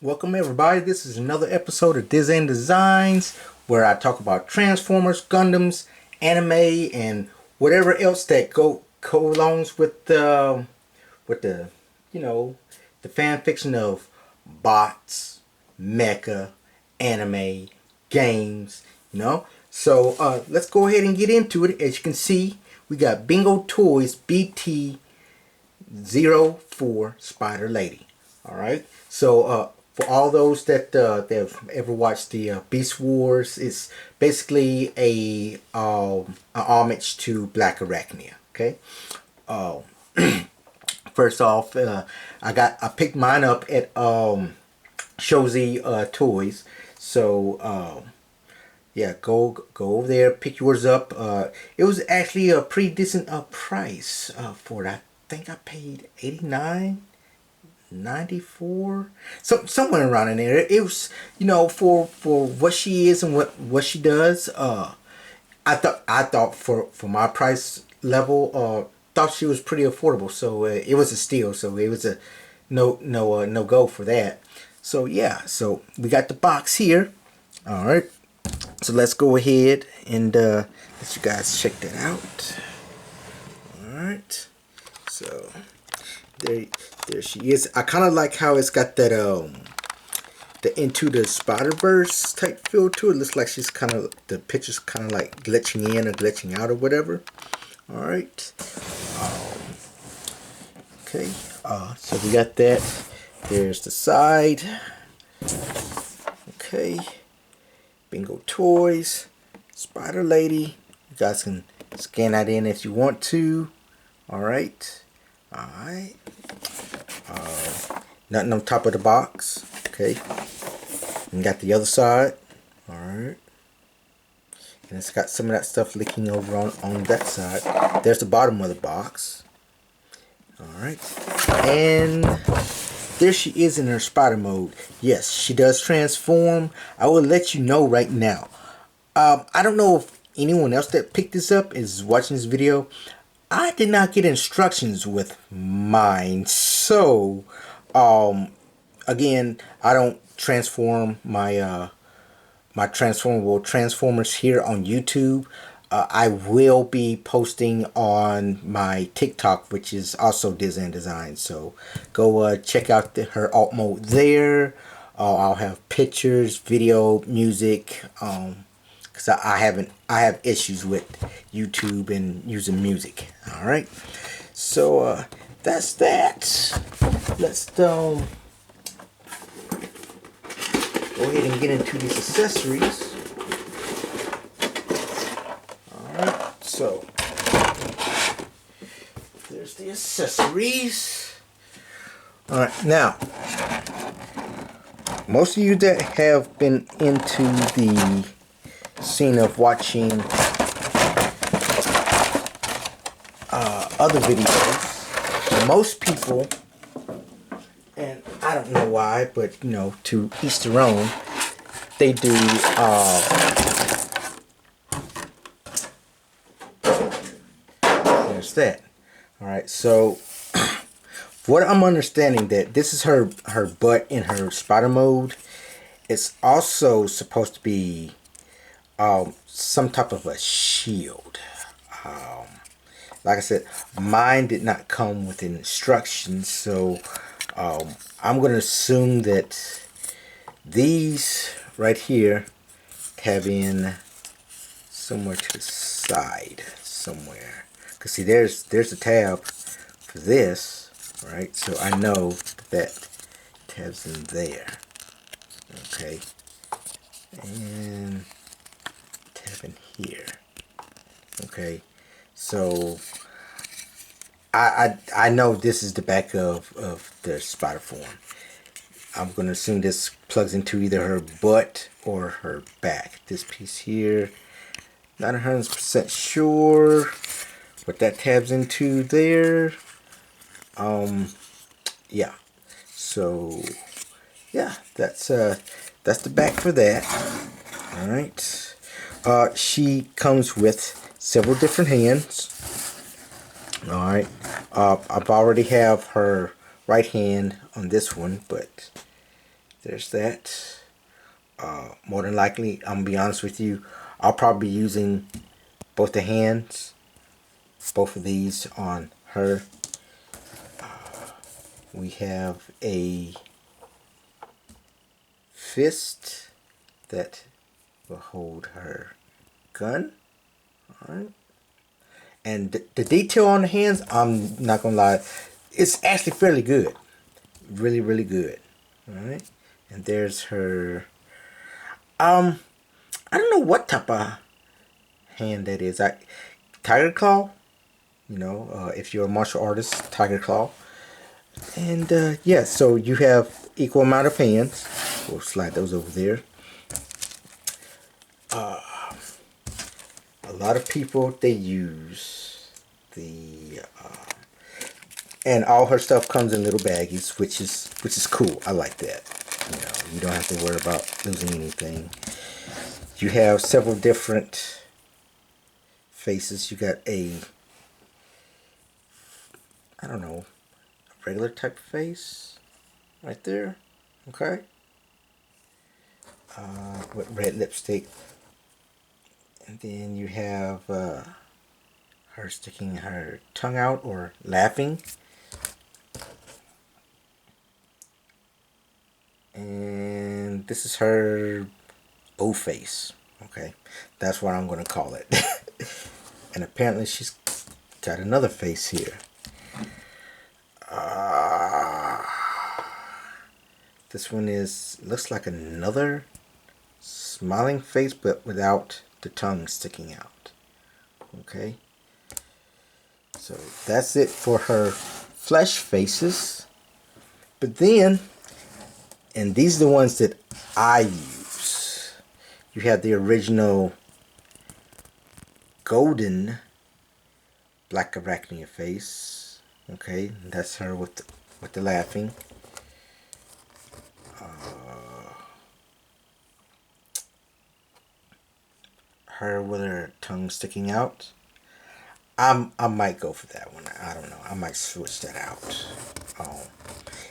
Welcome everybody. This is another episode of Design Designs where I talk about Transformers, Gundams, anime, and whatever else that go alongs with the the fan fiction of bots, mecha, anime, games. Let's go ahead and get into it. As you can see, we got Bingotoys BT04 Spider Lady. All right. For all those that have ever watched the Beast Wars, it's basically a homage to Black Arachnia. Okay. Uh, First off, I picked mine up at Shozy Toys. Yeah, go over there, pick yours up. It was actually a pretty decent price for it. I think I paid 89, 94, somewhere around in there. It was, for what she is and what she does. I thought for my price level, thought she was pretty affordable. So it was a steal. So it was a no go for that. So yeah, so we got the box here. All right. So let's go ahead and let you guys check that out. All right. So there she is. I kind of like how it's got that the Into the Spider-Verse type feel to it. Looks like she's the picture's kind of like glitching in or glitching out or whatever. All right. Okay. So we got that. There's the side. Okay. Bingotoys, Spider Lady. You guys can scan that in if you want to. Alright. Alright. Nothing on top of the box. Okay. And got the other side. Alright. And it's got some of that stuff leaking over on that side. There's the bottom of the box. Alright. And there she is in her spider mode. Yes, she does transform. I will let you know right now. I don't know if anyone else that picked this up is watching this video. I did not get instructions with mine. So, again, I don't transform my my transformable Transformers here on YouTube. I will be posting on my TikTok, which is also Design Design. So go check out her alt mode there. I'll have pictures, video, music. Cause I have issues with YouTube and using music. All right. So that's that. Let's go ahead and get into these accessories. So, there's the accessories. Alright, now, most of you that have been into the scene of watching other videos, most people, and I don't know why, but to each their own, they do that. All right, so what I'm understanding that this is her butt in her spider mode. It's also supposed to be some type of a shield. Like I said, mine did not come with instructions, so I'm going to assume that these right here have in somewhere to the side somewhere. Cause see, there's a tab for this, right? So I know that tab's in there. Okay, and tab in here. Okay, so I know this is the back of the spider form. I'm gonna assume this plugs into either her butt or her back. This piece here, not 100% sure. What that tabs into there. Yeah. So yeah, that's the back for that. All right. She comes with several different hands. All right. I've already have her right hand on this one, but there's that. More than likely, I'm gonna be honest with you, I'll probably be using both the hands, both of these on her. We have a fist that will hold her gun. Alright. And the detail on the hands, I'm not gonna lie, it's actually fairly good. Really, really good. Alright. And there's her, I don't know what type of hand that is. Tiger Claw, if you're a martial artist, Tiger Claw. And yeah, so you have equal amount of hands. We'll slide those over there. A lot of people, they use the and all her stuff comes in little baggies, which is cool. I like that. You don't have to worry about losing anything. You have several different faces. You got I don't know, a regular type of face right there. Okay. With red lipstick. And then you have her sticking her tongue out or laughing. And this is her O face. Okay. That's what I'm going to call it. And apparently she's got another face here. This one looks like another smiling face, but without the tongue sticking out. Okay. So that's it for her flesh faces. But then, and these are the ones that I use. You have the original golden black arachnia face. Okay, that's her with the laughing. Her with her tongue sticking out. I might go for that one. I don't know. I might switch that out.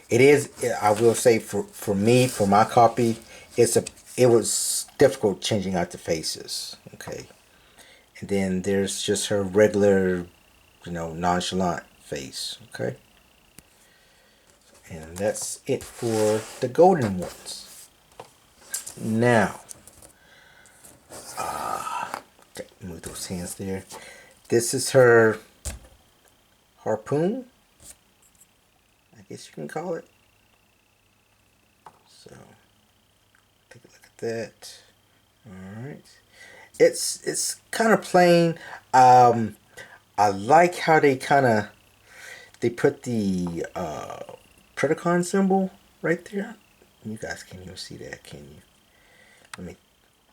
It is. I will say for me, for my copy, it was difficult changing out the faces. Okay, and then there's just her regular, nonchalant face. Okay, and that's it for the golden ones. Now, move those hands there. This is her harpoon, I guess you can call it. So take a look at that. All right, it's kind of plain. I like how they put the Predacon symbol right there. You guys can't even see that, can you? Let me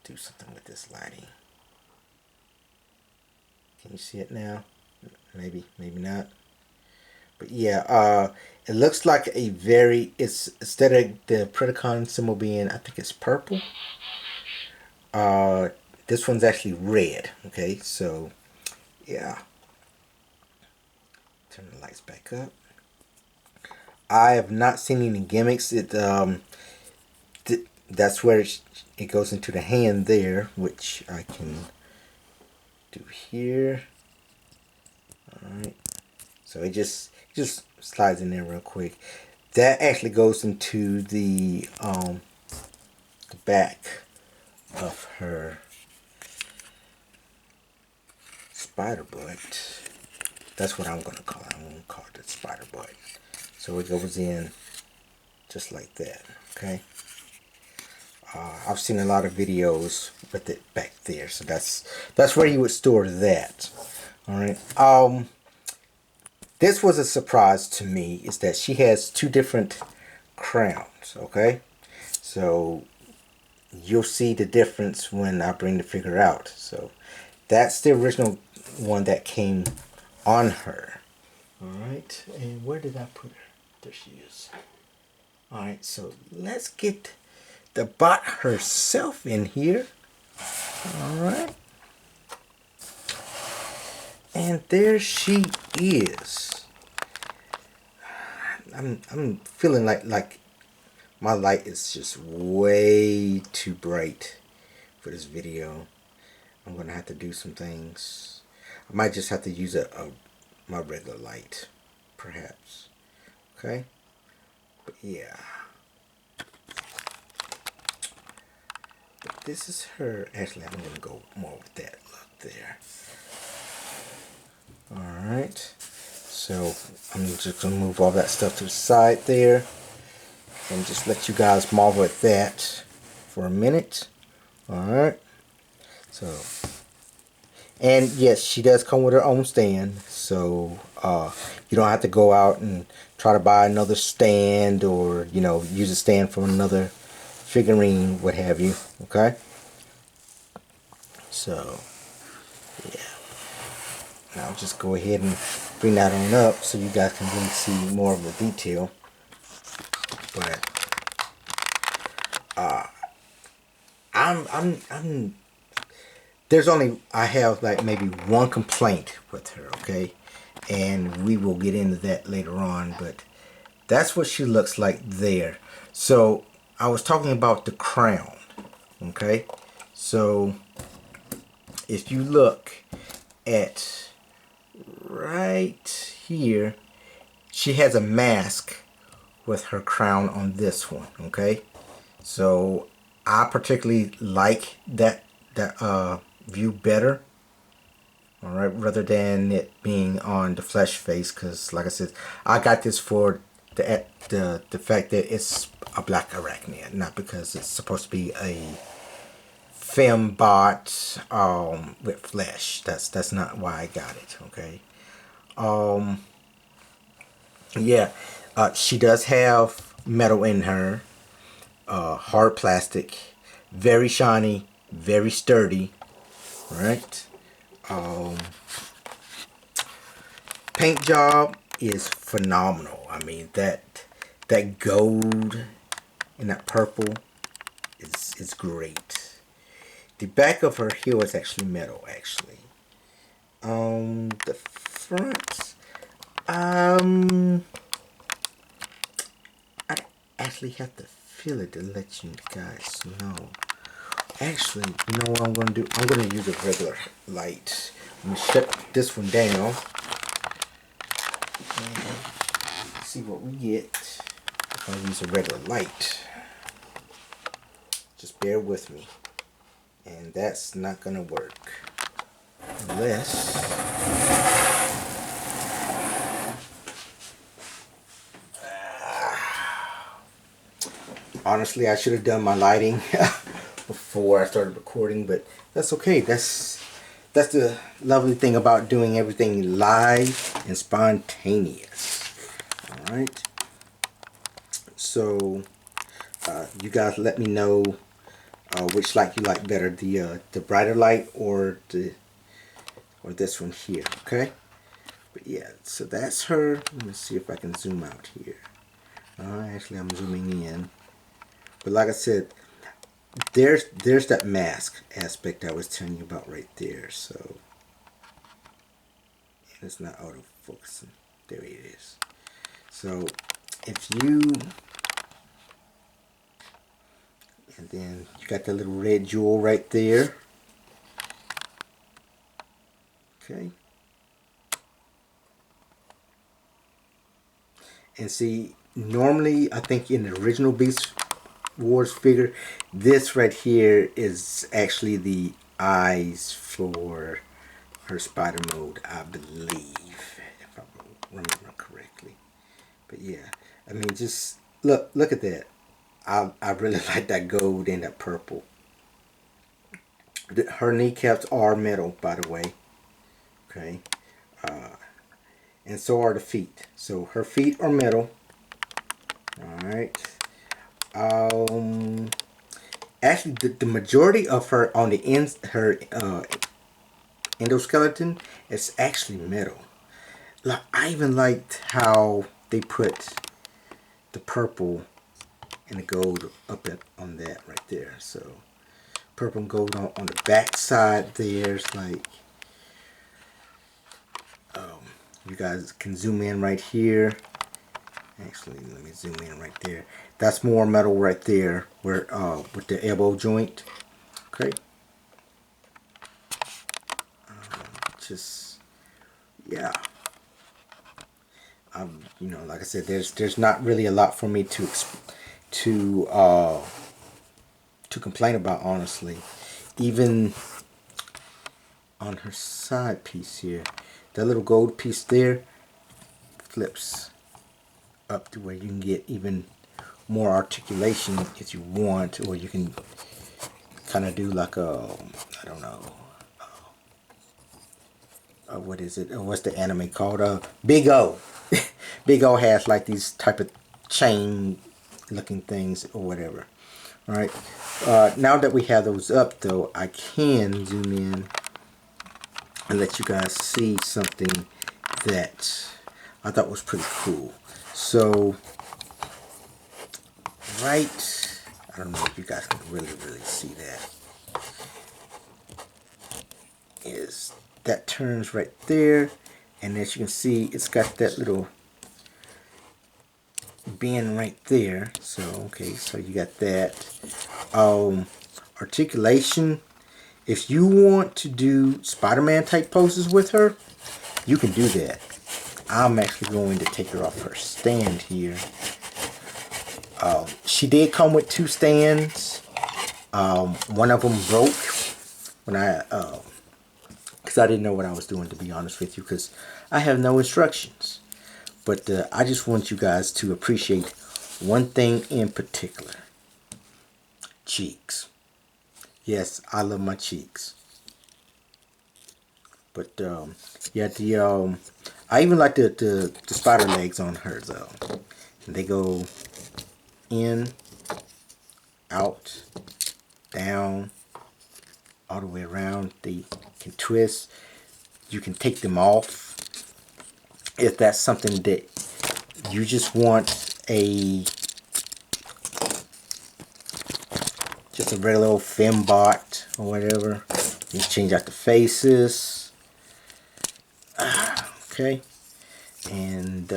do something with this lighting. Can you see it now? Maybe not. But yeah, it looks like it's instead of the Predacon symbol being, I think it's purple. This one's actually red. Okay, so yeah. Turn the lights back up. I have not seen any gimmicks. That's where it goes into the hand there, which I can do here. Alright, so it just slides in there real quick. That actually goes into the back of her spider butt. That's what I'm gonna call it. I'm gonna call it the spider butt. So it goes in just like that. Okay. I've seen a lot of videos with it back there, so that's where you would store that. All right. This was a surprise to me, is that she has two different crowns. Okay, so you'll see the difference when I bring the figure out. So that's the original one that came on her. All right, and where did I put her? There she is. All right, so let's get the bot herself in here. All right, and there she is. I'm feeling like My light is just way too bright for this video. I'm gonna have to do some things. I might just have to use my regular light, perhaps. Okay, but yeah. But this is her. Actually, I'm gonna go more with that look there. All right. So I'm just gonna move all that stuff to the side there, and just let you guys marvel at that for a minute. All right. So. And yes, she does come with her own stand, so you don't have to go out and try to buy another stand, or use a stand from another figurine, what have you. Okay, so yeah, now I'll just go ahead and bring that on up so you guys can really see more of the detail. But I'm I have like maybe one complaint with her, okay? And we will get into that later on, but that's what she looks like there. So I was talking about the crown, okay? So if you look at right here, she has a mask with her crown on this one, okay? So I particularly like that view better, all right, rather than it being on the flesh face, because like I said, I got this for the fact that it's a black arachnid, not because it's supposed to be a fembot with flesh. That's not why I got it. Okay. Yeah, she does have metal in her, hard plastic, very shiny, very sturdy, right? Paint job is phenomenal. I mean, that gold and that purple is great. The back of her heel is actually metal, actually. The front, I actually have to feel it to let you guys know. Actually, you know what I'm gonna do? I'm gonna use a regular light. I'm gonna shut this one down. See what we get if I use a regular light. Just bear with me. And that's not gonna work unless honestly, I should have done my lighting before I started recording, but that's okay. That's the lovely thing about doing everything live and spontaneous. All right. So you guys let me know which light you like better, the brighter light or this one here. Okay. But yeah, so that's her. Let me see if I can zoom out here. Actually, I'm zooming in. But like I said, there's that mask aspect I was telling you about right there. So, and it's not auto focusing. There it is. So if you, and then you got the little red jewel right there. Okay. And see, normally I think in the original Beast Wars figure, this right here is actually the eyes for her spider mode, I believe, if I remember correctly. But yeah, I mean, just look at that. I really like that gold and that purple. Her kneecaps are metal, by the way. Okay, and so are the feet. So her feet are metal. All right. Actually, the majority of her on the ends, her endoskeleton is actually metal. Like, I even liked how they put the purple and the gold up on that right there. So purple and gold on the back side there's like, you guys can zoom in right here. Actually, let me zoom in right there. That's more metal right there, where with the elbow joint. Okay. Just yeah. You know, like I said, there's not really a lot for me to uh, to complain about, honestly. Even on her side piece here, that little gold piece there flips up to where you can get even more articulation if you want, or you can kind of do like a, I don't know, what is it? What's the anime called? Big O. Big O has like these type of chain looking things or whatever. All right. Now that we have those up, though, I can zoom in and let you guys see something that I thought was pretty cool. So, right, I don't know if you guys can really see that. Is that turns right there, and as you can see, it's got that little bend right there. So okay, so you got that. Articulation. If you want to do Spider-Man type poses with her, you can do that. I'm actually going to take her off her stand here. She did come with 2 stands. One of them broke when because I didn't know what I was doing, to be honest with you, because I have no instructions. But I just want you guys to appreciate one thing in particular. Cheeks. Yes, I love my cheeks. But yeah, I even like the spider legs on her though. They go in, out, down, all the way around. They can twist. You can take them off if that's something that you just want just a regular old fembot or whatever. You change out the faces. Okay, and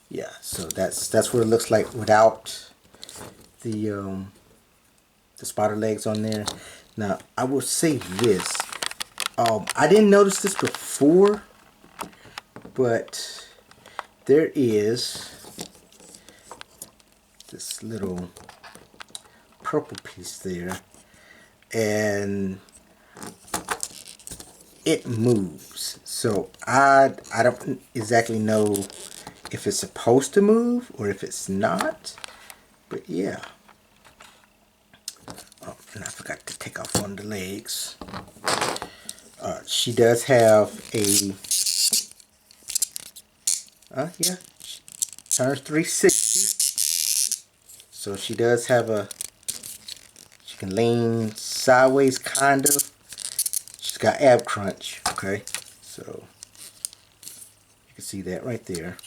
yeah, so that's what it looks like without the spider legs on there. Now I will say this. I didn't notice this before, but there is this little purple piece there, and it moves. So I don't exactly know if it's supposed to move or if it's not, but yeah. Oh, and I forgot to take off one of the legs. She does have a yeah, turns 360. So she does have she can lean sideways, kind of. She's got ab crunch, okay? So you can see that right there.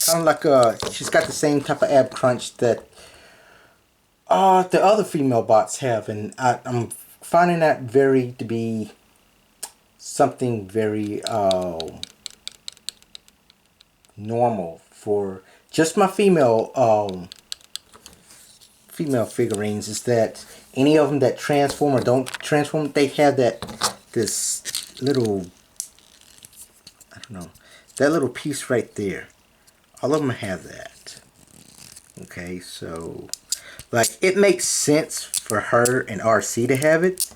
Kind of like she's got the same type of ab crunch that the other female bots have, and I'm finding that to be something very normal for just my female figurines. Is that any of them that transform or don't transform, they have this little, I don't know, that little piece right there. All of them have that. Okay, so like it makes sense for her and RC to have it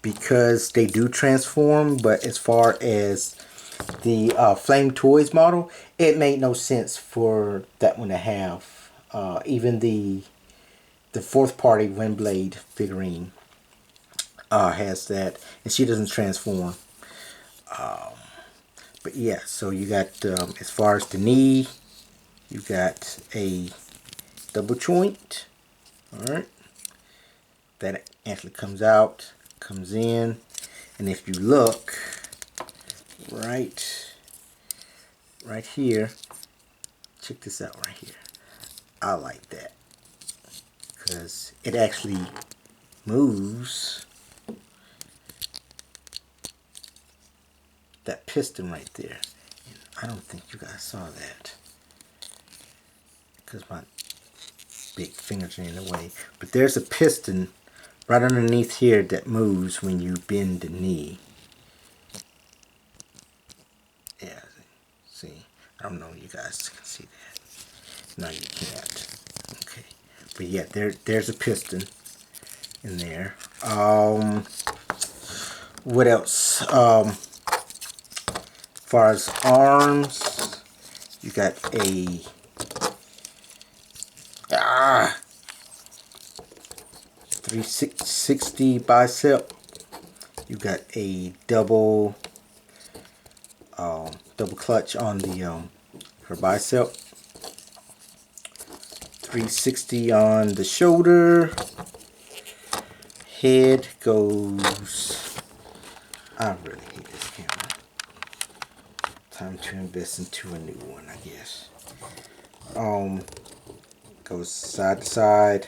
because they do transform, but as far as the Flame Toys model, it made no sense for that one to have. Even the fourth party Windblade figurine has that, and she doesn't transform. But yeah, so you got as far as the knee, you got a double joint. All right, that actually comes out, comes in, and if you look right here, check this out right here. I like that because it actually moves that piston right there. I don't think you guys saw that because my big fingers are in the way. But there's a piston right underneath here that moves when you bend the knee. Yeah, see? I don't know if you guys can see that. No, you can't. Okay. But yeah, there's a piston in there. What else? As far as arms, you got a 360 bicep. You got a double clutch on the her bicep. 360 on the shoulder. Head goes. I really hate this camera. Time to invest into a new one, I guess. Goes side to side.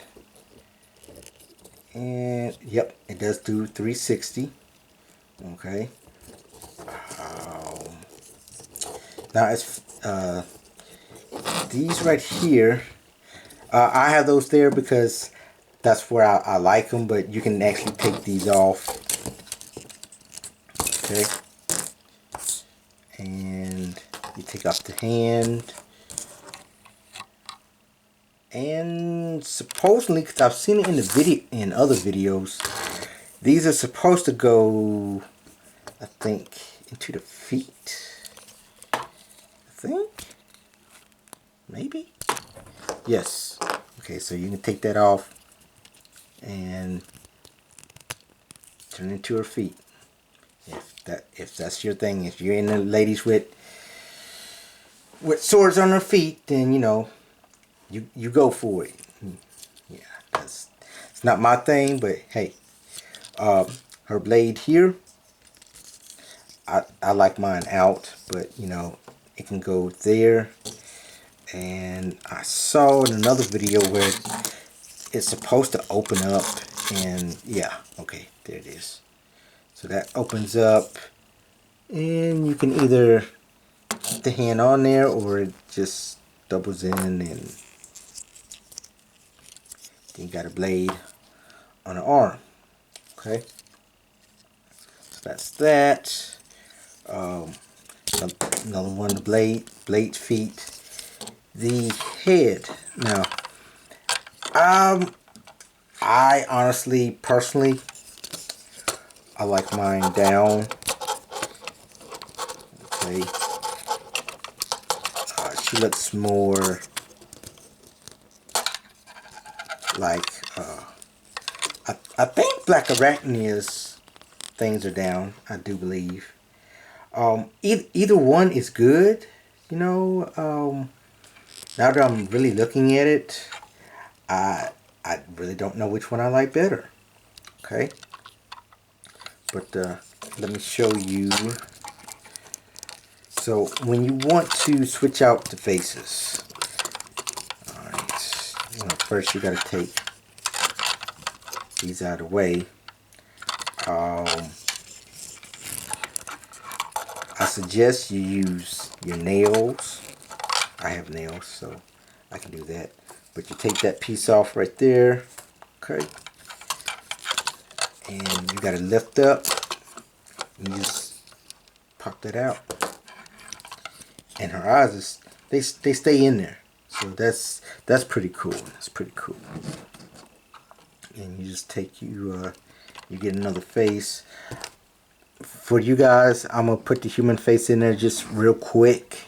And yep, it does do 360. Okay. Now it's these right here. I have those there because that's where I like them, but you can actually take these off. Okay. And you take off the hand. And supposedly, because I've seen it in the video, in other videos, these are supposed to go, I think, into the feet. I think, maybe. Yes. Okay, so you can take that off and turn it into her feet. If that's your thing, if you're into ladies with swords on their feet, then you know. You go for it. Yeah, it's not my thing, but hey, her blade here, I like mine out, but you know, it can go there. And I saw in another video where it's supposed to open up, and yeah, okay, there it is. So that opens up, and you can either put the hand on there, or it just doubles in, and then you got a blade on the arm. Okay, so that's that. Another one, the blade feet. The head. Now, I honestly, personally, I like mine down. Okay, she looks more like I think Black Arachnia's things are down. I do believe. Either one is good. You know. Now that I'm really looking at it, I really don't know which one I like better. Okay. But let me show you. So when you want to switch out the faces, alright, you know, first you got to take these out of the way. I suggest you use your nails. I have nails, so I can do that. But you take that piece off right there, okay? And you got to lift up. And you just pop that out. And her eyes, they stay in there. So that's pretty cool. That's pretty cool. And you just take you get another face. For you guys, I'm gonna put the human face in there just real quick.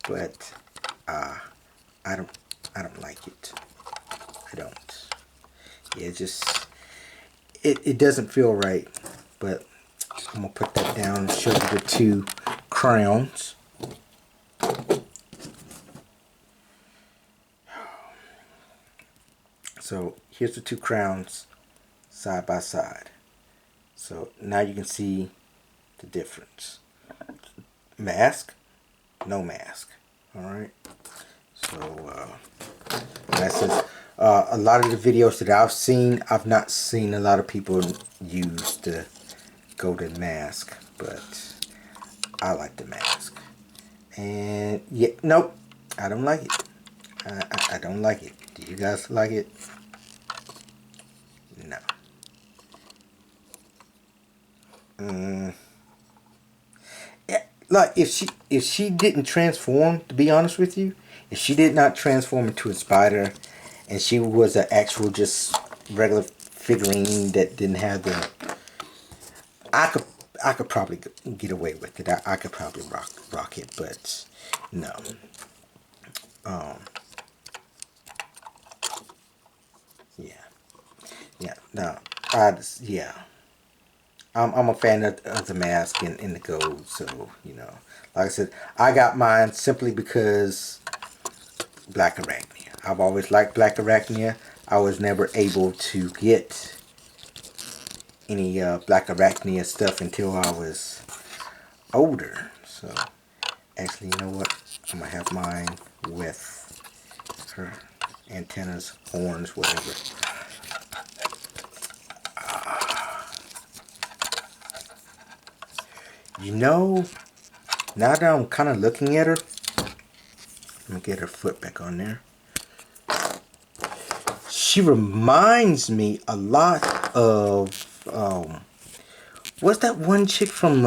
But I don't like it. I don't. Yeah, it doesn't feel right. But I'm gonna put that down and show you the two crowns. So here's the two crowns side by side. So now you can see the difference. Mask, no mask. Alright. So that's it. A lot of the videos that I've seen, I've not seen a lot of people use the golden mask, but I like the mask. And yeah, nope, I don't like it. I don't like it. Do you guys like it? No. Yeah, like if she didn't transform, to be honest with you, if she did not transform into a spider, and she was an actual just regular figurine that didn't have the, I could I could probably get away with it. I could probably rock it, but no. Um, yeah, yeah, no. Yeah. I'm a fan of the mask and the gold, so you know, like I said, I got mine simply because Black Arachnia. I've always liked Black Arachnia. I was never able to get any Black Arachnia stuff until I was older. So actually, you know what? I'm gonna have mine with her antennas, horns, whatever. You know, now that I'm kind of looking at her, let me get her foot back on there. She reminds me a lot of what's that one chick from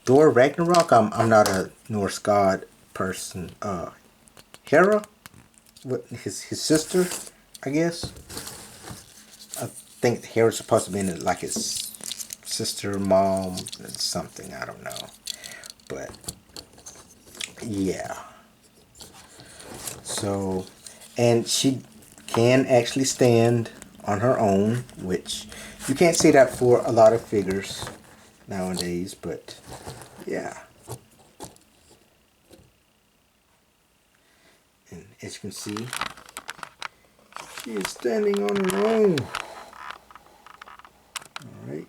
Thor Ragnarok? I'm not a Norse god person. Hera, what his sister, I guess. I think Hera's supposed to be in like his sister, mom, something. I don't know, but yeah. So, and she can actually stand on her own, which you can't say that for a lot of figures nowadays, but yeah. And as you can see, she is standing on her own. Alright.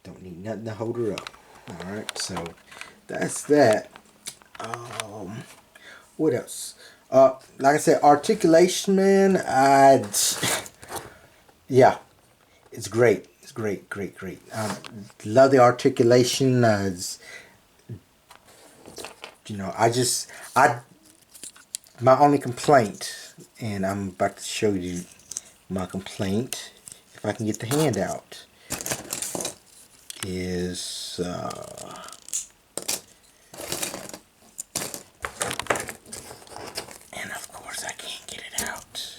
Don't need nothing to hold her up. Alright, so that's that. What else? Like I said, articulation, man, yeah, it's great. It's great, great, great. Love the articulation. You know, my only complaint, and I'm about to show you my complaint, if I can get the hand out, is, and of course I can't get it out.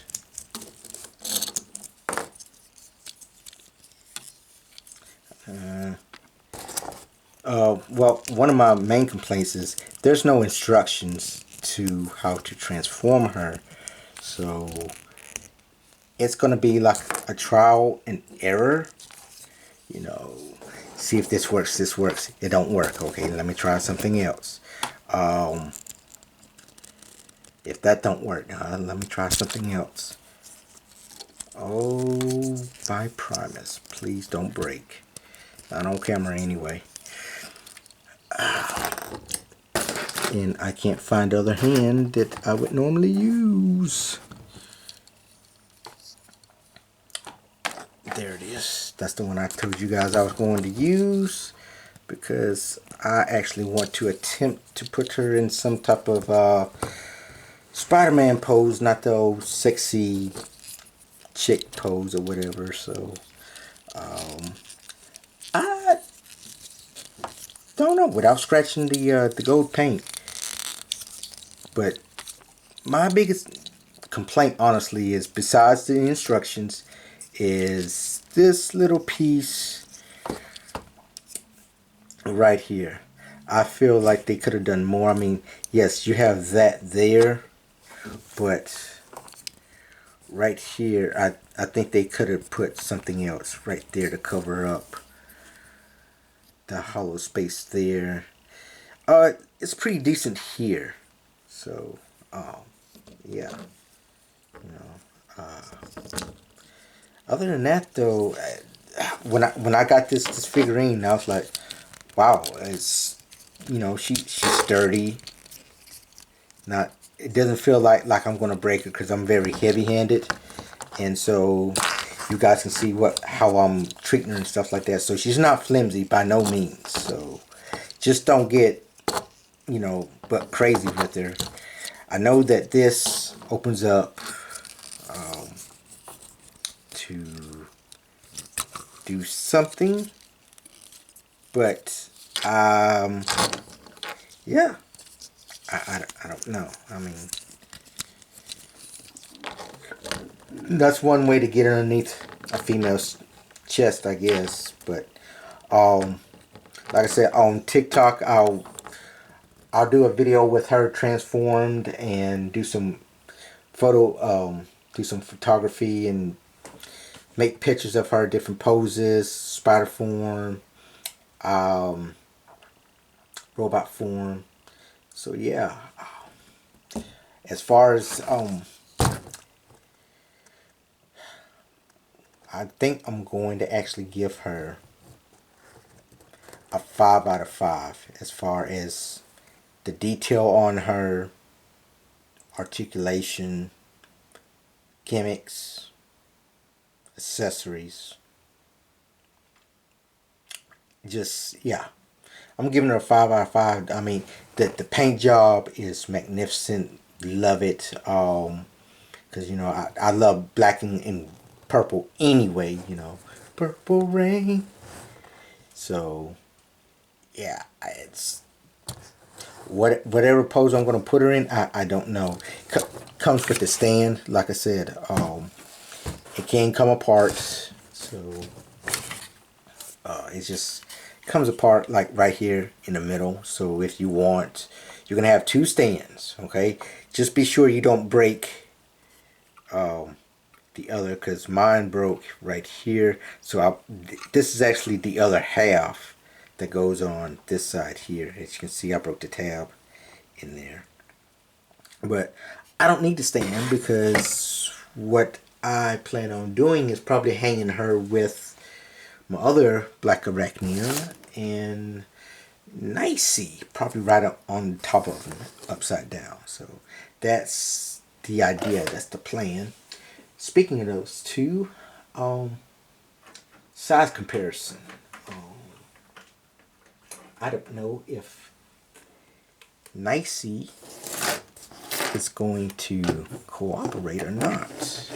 Well, one of my main complaints is there's no instructions to how to transform her. So it's going to be like a trial and error. You know, see if this works, this works. It don't work. Okay, let me try something else. If that don't work, let me try something else. Oh, my Primus, please don't break. Not on camera anyway. And I can't find the other hand that I would normally use. There it is. That's the one I told you guys I was going to use, because I actually want to attempt to put her in some type of Spider-Man pose, not the old sexy chick pose or whatever. So I don't know, without scratching the gold paint. But my biggest complaint, honestly, is, besides the instructions, is this little piece right here. I feel like they could have done more. I mean, yes, you have that there, but right here, I think they could have put something else right there to cover up the hollow space there. It's pretty decent here. So, yeah, you know. Other than that, though, when I got this figurine, I was like, wow, it's, you know, she's sturdy. Not, it doesn't feel like I'm gonna break her, because I'm very heavy-handed, and so you guys can see how I'm treating her and stuff like that. So she's not flimsy by no means. So just don't get you know, but crazy with her. I know that this opens up to do something, but yeah, I don't know. I mean, that's one way to get underneath a female's chest, I guess. But like I said, on TikTok, I'll do a video with her transformed and do some do some photography and make pictures of her different poses, spider form, robot form. So yeah, as far as I think I'm going to actually give her a 5 out of 5 as far as the detail on her, articulation, gimmicks, accessories. Just, yeah. I'm giving her a 5 out of 5. I mean, the paint job is magnificent. Love it. Because, you know, I love black and purple anyway, you know. Purple rain. So, yeah, it's whatever pose I'm going to put her in, I don't know. Comes with the stand, like I said. It can come apart, so it just comes apart like right here in the middle. So if you want, you're gonna have two stands. Okay, just be sure you don't break the other, because mine broke right here. So this is actually the other half that goes on this side here. As you can see, I broke the tab in there, but I don't need to stand, because what I plan on doing is probably hanging her with my other black arachnia and Nicey, probably right up on top of them, upside down. So that's the idea, that's the plan. Speaking of those two, size comparison. I don't know if Nicey is going to cooperate or not.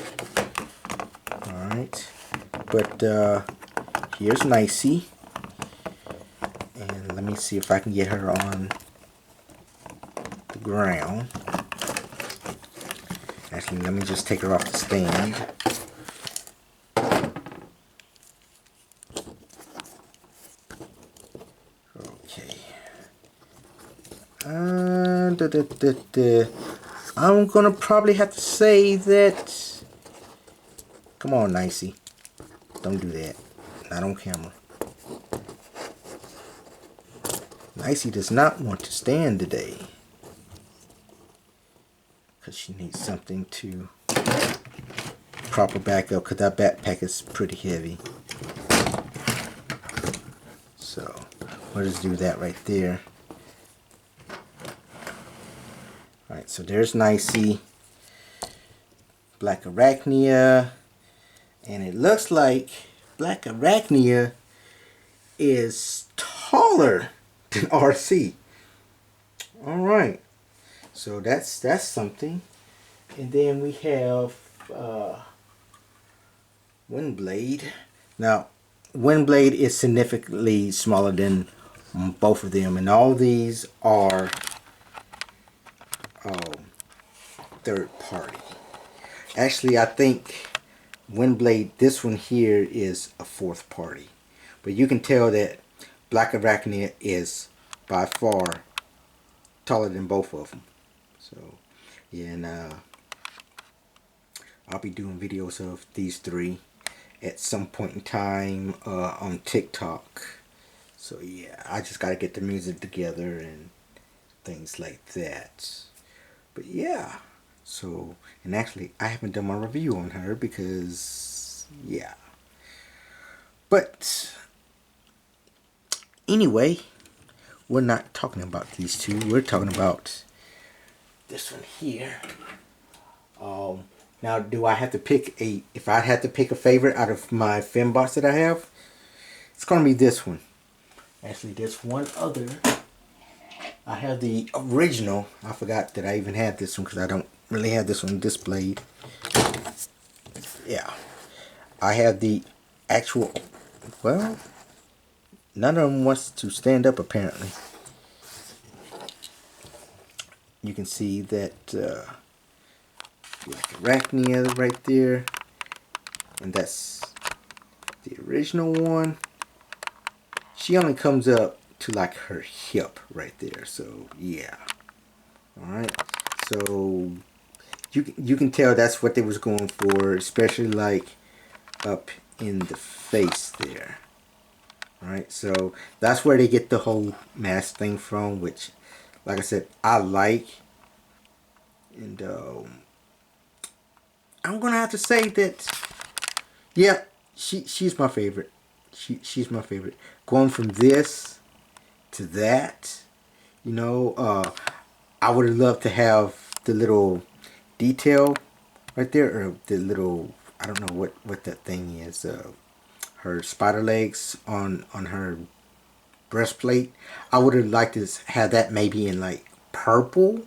Alright, but here's Nicey, and let me see if I can get her on the ground. Actually, let me just take her off the stand. Okay. I'm gonna probably have to say that. Come on, Nicey. Don't do that. Not on camera. Nicey does not want to stand today, because she needs something to prop her back up, because that backpack is pretty heavy. So we'll just do that right there. Alright, so there's Nicey, Black Arachnia, and it looks like Black Arachnia is taller than RC. Alright, so that's something. And then we have Windblade. Now, Windblade is significantly smaller than both of them, and all these are third party. Actually, I think Windblade, this one here, is a fourth party. But you can tell that Black Arachnia is by far taller than both of them. So, yeah, and I'll be doing videos of these three at some point in time on TikTok. So, yeah, I just got to get the music together and things like that. But, yeah. So, and actually, I haven't done my review on her because, yeah. But, anyway, we're not talking about these two. We're talking about this one here. Now, do I have to pick if I had to pick a favorite out of my fembots that I have, it's going to be this one. Actually, there's one other I have the original. I forgot that I even had this one because I don't really have this one displayed. Yeah. I have the actual, well, none of them wants to stand up apparently. You can see that like Arachnia right there. And that's the original one. She only comes up to like her hip right there. So yeah. Alright. So you can tell that's what they was going for, especially like up in the face there. Alright, so that's where they get the whole mask thing from, which like I said, I like. And I'm gonna have to say that yeah, she's my favorite. She's my favorite. Going from this to that, you know, I would have loved to have the little detail right there, or the little, I don't know what that thing is. Her spider legs on her breastplate. I would have liked to have that maybe in like purple,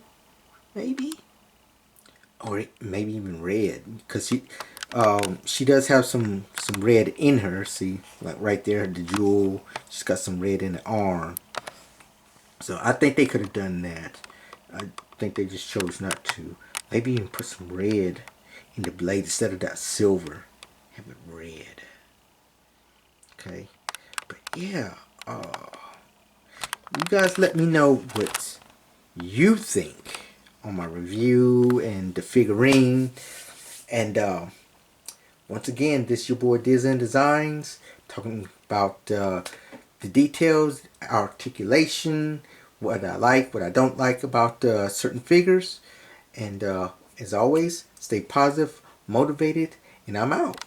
maybe, or maybe even red, because she does have some red in her. See, like right there, the jewel. She's got some red in the arm. So I think they could have done that. I think they just chose not to. Maybe even put some red in the blade instead of that silver. Have it red. Okay. But yeah, you guys let me know what you think on my review and the figurine. And once again, this your boy Dizen Designs, talking about the details, articulation, what I like, what I don't like about certain figures. And as always, stay positive, motivated, and I'm out.